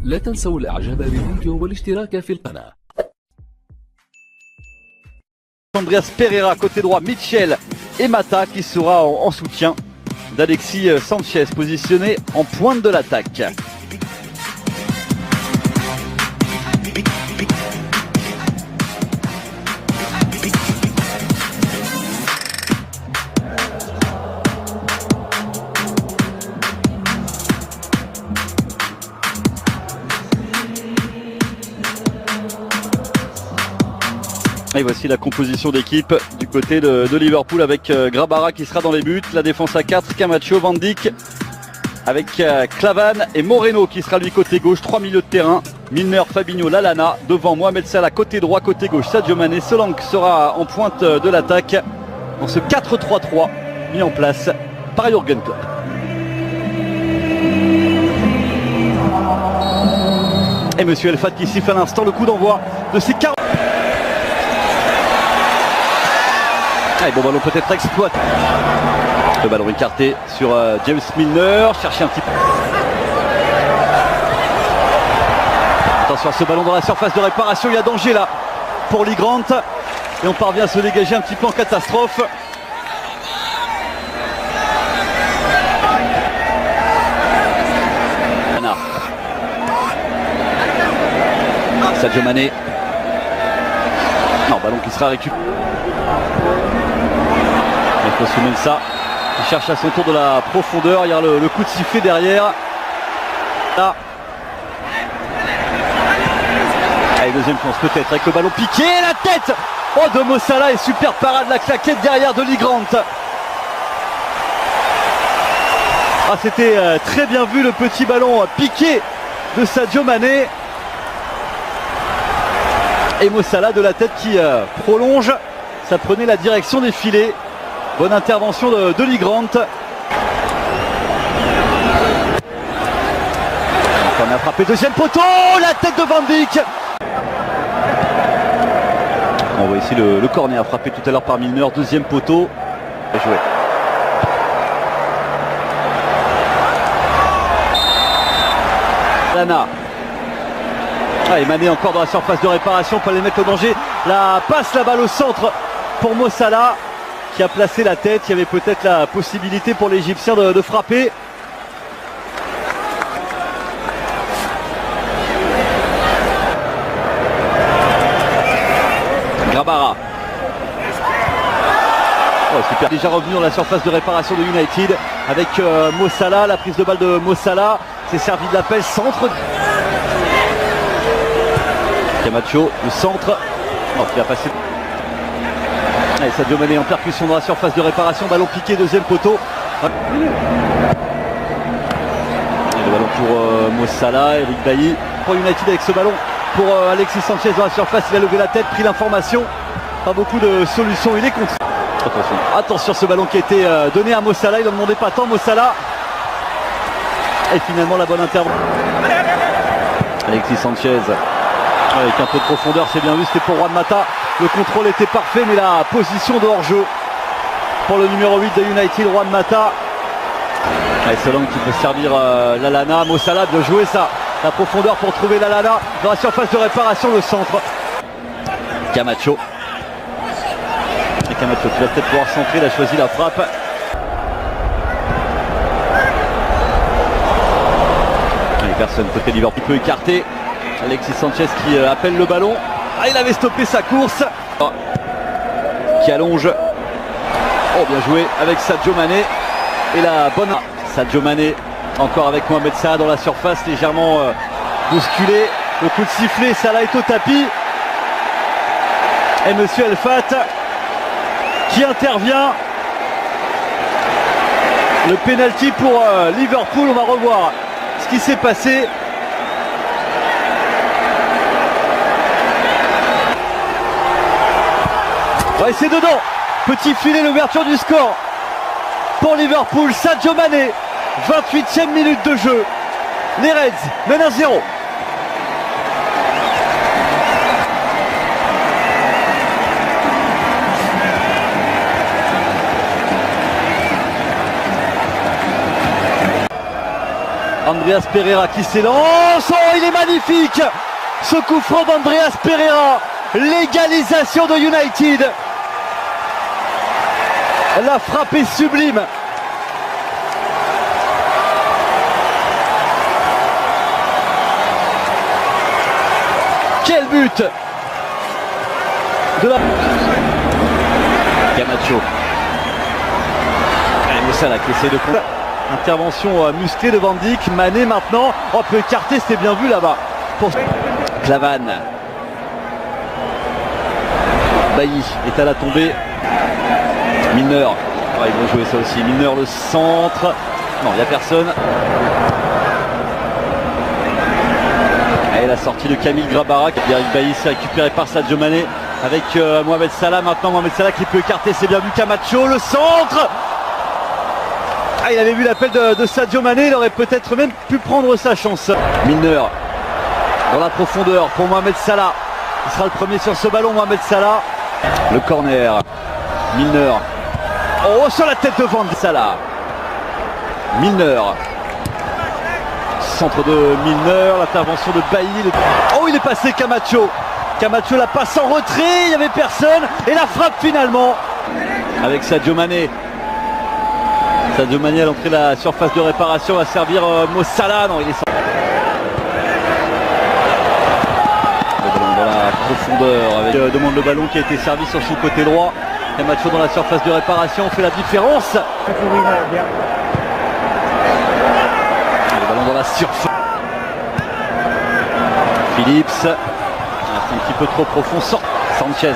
لا تنسوا الإعجاب بالفيديو والاشتراك في القناة. Andreas Pereira côté droit, Mitchell et Mata qui sera en soutien d'Alexis Sanchez positionné en pointe de l'attaque. Et voici la composition d'équipe du côté de Liverpool avec Grabara qui sera dans les buts, la défense à 4, Camacho, Van Dijk avec Klavan et Moreno qui sera lui côté gauche, 3 milieux de terrain, Milner, Fabinho, Lallana, devant Mohamed Salah côté droit, côté gauche Sadio Mané, Solanke sera en pointe de l'attaque dans ce 4-3-3 mis en place par Jürgen Klopp. Et Monsieur Elfat qui siffle à l'instant le coup d'envoi de ces 40. Allez, bon ballon peut-être exploité. Le ballon écarté sur James Milner. Chercher un petit peu. Attention à ce ballon dans la surface de réparation. Il y a danger là pour Lee Grant. Et on parvient à se dégager un petit peu en catastrophe. Sadio Mané. Non, ballon qui sera récupéré. Ça, il cherche à son tour de la profondeur. Il y a le coup de sifflet derrière. Là. Allez, deuxième chance peut-être avec le ballon piqué. La tête de Mo Salah et super parade, la claquette derrière de Lee Grant. Ah, c'était très bien vu le petit ballon piqué de Sadio Mané. Et Mo Salah de la tête qui prolonge. Ça prenait la direction des filets. Bonne intervention de Lee Grant. On a frappé deuxième poteau. La tête de Van Dijk. On voit ici le corner frappé tout à l'heure par Milner. Deuxième poteau. Bien joué. Lana. Et Mané encore dans la surface de réparation. Pas les mettre au danger. La passe, la balle au centre pour Mo Salah, qui a placé la tête. Il y avait peut-être la possibilité pour l'Égyptien de frapper. Grabara. Oh, super. Déjà revenu dans la surface de réparation de United avec Mo Salah. La prise de balle de Mo Salah. C'est servi de l'appel centre. Camacho, le centre. Oh, qui a passé. Allez, Sadio Mané en percussion dans la surface de réparation, ballon piqué, deuxième poteau. Et le ballon pour Mo Salah, Eric Bailly pour United avec ce ballon pour Alexis Sanchez dans la surface, il a levé la tête, pris l'information. Pas beaucoup de solutions, il est contre. Attention ce ballon qui a été donné à Mo Salah, il n'en demandait pas tant Mo Salah. Et finalement la bonne intervention. Alexis Sanchez. Avec un peu de profondeur, c'est bien vu, c'était pour Juan Mata. Le contrôle était parfait, mais la position de hors-jeu pour le numéro 8 de United, Juan Mata. Et Solanke qui peut servir Lallana. Mo Salah, bien joué ça. La profondeur pour trouver Lallana dans la surface de réparation, le centre. Camacho. Et Camacho qui va peut-être pouvoir centrer, il a choisi la frappe. Et personne côté Liverpool peut écarter. Alexis Sanchez qui appelle le ballon. Ah, il avait stoppé sa course. Oh, qui allonge. Oh, bien joué avec Sadio Mané. Et la bonne Sadio Mané encore avec Mohamed Salah dans la surface, légèrement bousculé. Le coup de sifflet, Salah est au tapis. Et Monsieur Elfat qui intervient. Le penalty pour Liverpool. On va revoir ce qui s'est passé. Ouais, c'est dedans. Petit filet, l'ouverture du score pour Liverpool. Sadio Mané, 28e minute de jeu. Les Reds mènent 1-0. Andreas Pereira qui s'élance. Oh, il est magnifique ce coup franc d'Andreas Pereira. L'égalisation de United. La frappe est sublime. Quel but de la Camacho. Et Moussala qui essaie de intervention musclée de Van Dijk. Mané maintenant. Oh, peut écarter, c'était bien vu là-bas. Pour Clavan. Bailly est à la tombée. Milner. Oh, ils vont jouer ça aussi. Milner le centre. Non, il n'y a personne. Et la sortie de Camille Grabarak. Eric Bailly s'est récupéré par Sadio Mané avec Mohamed Salah. Maintenant Mohamed Salah qui peut écarter, c'est bien vu. Camacho, le centre. Ah, il avait vu l'appel de Sadio Mané, il aurait peut-être même pu prendre sa chance. Milner dans la profondeur pour Mohamed Salah. Il sera le premier sur ce ballon, Mohamed Salah. Le corner. Milner. Oh, sur la tête de Van Dijk. Salah. Milner. Centre de Milner, l'intervention de Bailly. Oh, il est passé Camacho. Camacho la passe en retrait, il n'y avait personne. Et la frappe finalement avec Sadio Mané. Sadio Mané à l'entrée de la surface de réparation va servir Mo Salah. Non, il est sans... Le ballon dans la profondeur avec demande le ballon qui a été servi sur son côté droit. Camacho dans la surface de réparation fait la différence. Dans la surface. Phillips. C'est un petit peu trop profond. Sanchez.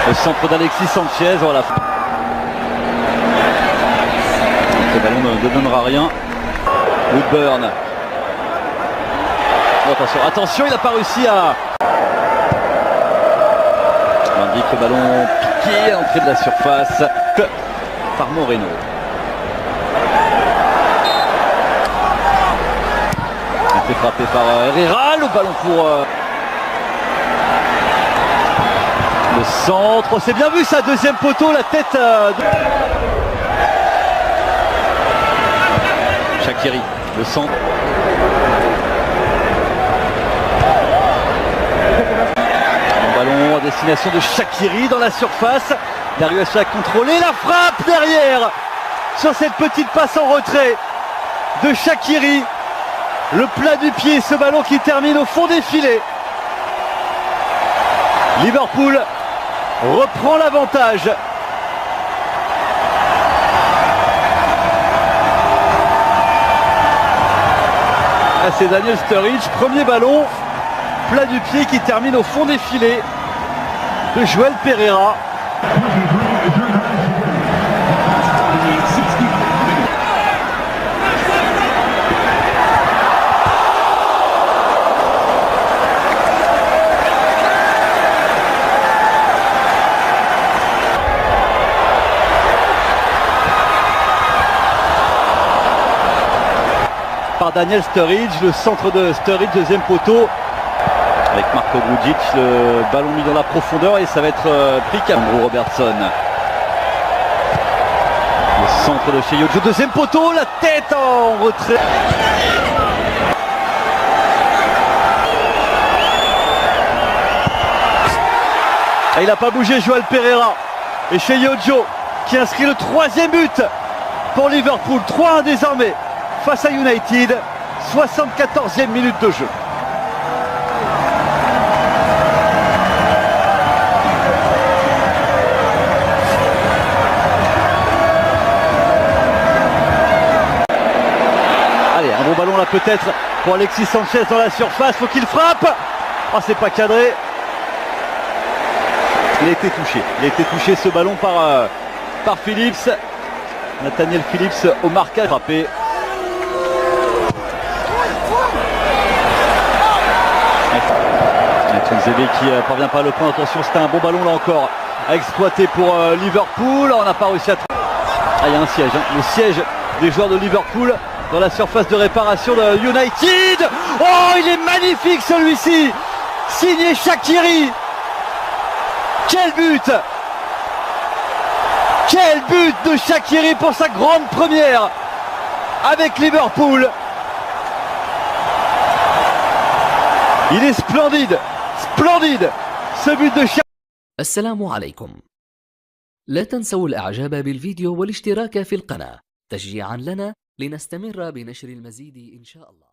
Le centre d'Alexis Sanchez. Voilà. Ce ballon ne donnera rien. Woodburn. Oh, attention, attention, il n'a pas réussi à... On indique le ballon piqué à l'entrée de la surface par Moreno. C'est frappé par Herrera, le ballon pour le centre, c'est bien vu ça, deuxième poteau, la tête de Shaqiri, le centre. Un ballon à destination de Shaqiri dans la surface. Darius a contrôlé, la frappe derrière sur cette petite passe en retrait de Shaqiri. Le plat du pied, ce ballon qui termine au fond des filets. Liverpool reprend l'avantage. C'est Daniel Sturridge, premier ballon, plat du pied qui termine au fond des filets de Joël Pereira. Par Daniel Sturridge, le centre de Sturridge, deuxième poteau avec Marco Grujic, le ballon mis dans la profondeur et ça va être pris Andrew Robertson. Le centre de chez Yojo, deuxième poteau, la tête en retrait. Et il n'a pas bougé Joël Pereira. Et chez Yojo qui inscrit le troisième but pour Liverpool, 3-1 désormais face à United, 74e minute de jeu. Allez, un bon ballon là peut-être pour Alexis Sanchez dans la surface, faut qu'il frappe. Oh, c'est pas cadré. Il a été touché ce ballon par Phillips. Nathaniel Phillips au marquage frappé. Zébé qui parvient pas à le prendre, attention, c'était un bon ballon là encore à exploiter pour Liverpool. On n'a pas réussi à... Ah, il y a un siège, hein. Le siège des joueurs de Liverpool dans la surface de réparation de United. Oh, il est magnifique celui-ci, signé Shaqiri. Quel but de Shaqiri pour sa grande première avec Liverpool. Il est splendide, splendide ce but de Cher. السلام عليكم. لا تنسوا الإعجاب بالفيديو والاشتراك في القناة تشجيعا لنا لنستمر بنشر المزيد إن شاء الله.